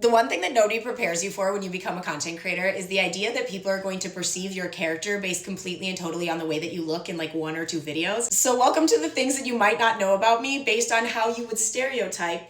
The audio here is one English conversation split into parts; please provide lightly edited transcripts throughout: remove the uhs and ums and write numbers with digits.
The one thing that nobody prepares you for when you become a content creator is the idea that people are going to perceive your character based completely and totally on the way that you look in like 1 or 2 videos. So welcome to the things that you might not know about me based on how you would stereotype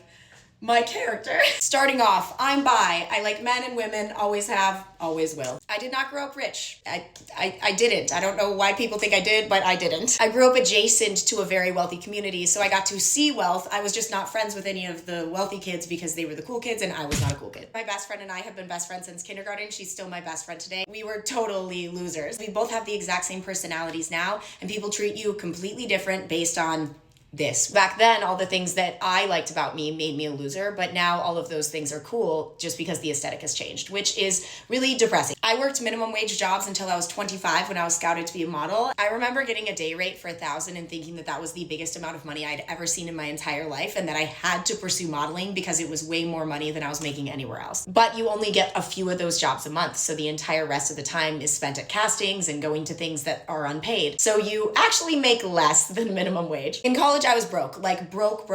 my character. Starting off, I'm bi. I like men and women, always have, always will. I did not grow up rich. I didn't. I don't know why people think I did, but I didn't. I grew up adjacent to a very wealthy community, so I got to see wealth. I was just not friends with any of the wealthy kids because they were the cool kids and I was not a cool kid. My best friend and I have been best friends since kindergarten. She's still my best friend today. We were totally losers. We both have the exact same personalities now, and people treat you completely different based on this. Back then, all the things that I liked about me made me a loser, but now all of those things are cool just because the aesthetic has changed, which is really depressing. I worked minimum wage jobs until I was 25 when I was scouted to be a model. I remember getting a day rate for $1,000 and thinking that that was the biggest amount of money I'd ever seen in my entire life, and that I had to pursue modeling because it was way more money than I was making anywhere else. But you only get a few of those jobs a month, so the entire rest of the time is spent at castings and going to things that are unpaid. So you actually make less than minimum wage. In college, I was broke, like broke.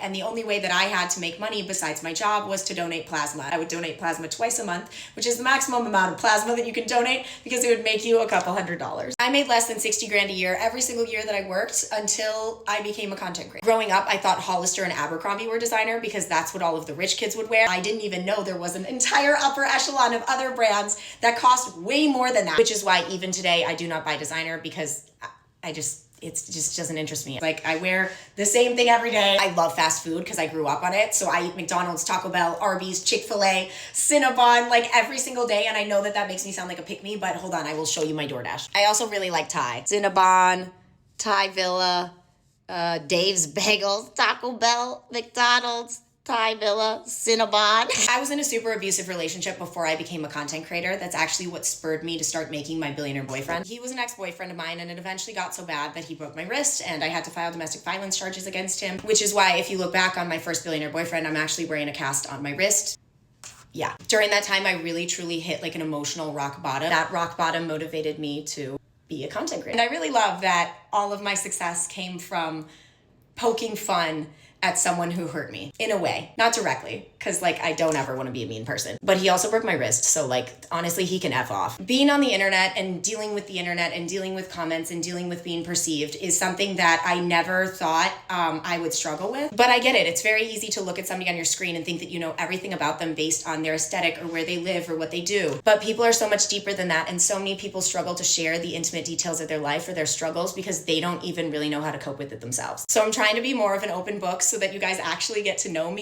And the only way that I had to make money besides my job was to donate plasma. I would donate plasma twice a month, which is the maximum amount of plasma that you can donate because it would make you a couple $100s. I made less than 60 grand a year every single year that I worked until I became a content creator. Growing up, I thought Hollister and Abercrombie were designer because that's what all of the rich kids would wear. I didn't even know there was an entire upper echelon of other brands that cost way more than that, which is why even today I do not buy designer because it just doesn't interest me. Like, I wear the same thing every day. I love fast food because I grew up on it. So I eat McDonald's, Taco Bell, Arby's, Chick-fil-A, Cinnabon, like every single day. And I know that that makes me sound like a pick-me, but hold on, I will show you my DoorDash. I also really like Thai. Cinnabon, Thai Villa, Dave's Bagels, Taco Bell, McDonald's, Thai Villa, Cinnabon. I was in a super abusive relationship before I became a content creator. That's actually what spurred me to start making my billionaire boyfriend. He was an ex-boyfriend of mine, and it eventually got so bad that he broke my wrist and I had to file domestic violence charges against him, which is why if you look back on my first billionaire boyfriend, I'm actually wearing a cast on my wrist. Yeah. During that time, I really truly hit like an emotional rock bottom. That rock bottom motivated me to be a content creator. And I really love that all of my success came from poking fun at someone who hurt me, in a way. Not directly, because like I don't ever want to be a mean person. But he also broke my wrist, so like honestly he can F off. Being on the internet and dealing with the internet and dealing with comments and dealing with being perceived is something that I never thought I would struggle with. But I get it. It's very easy to look at somebody on your screen and think that you know everything about them based on their aesthetic or where they live or what they do. But people are so much deeper than that, and so many people struggle to share the intimate details of their life or their struggles because they don't even really know how to cope with it themselves. So I'm trying to be more of an open book so that you guys actually get to know me.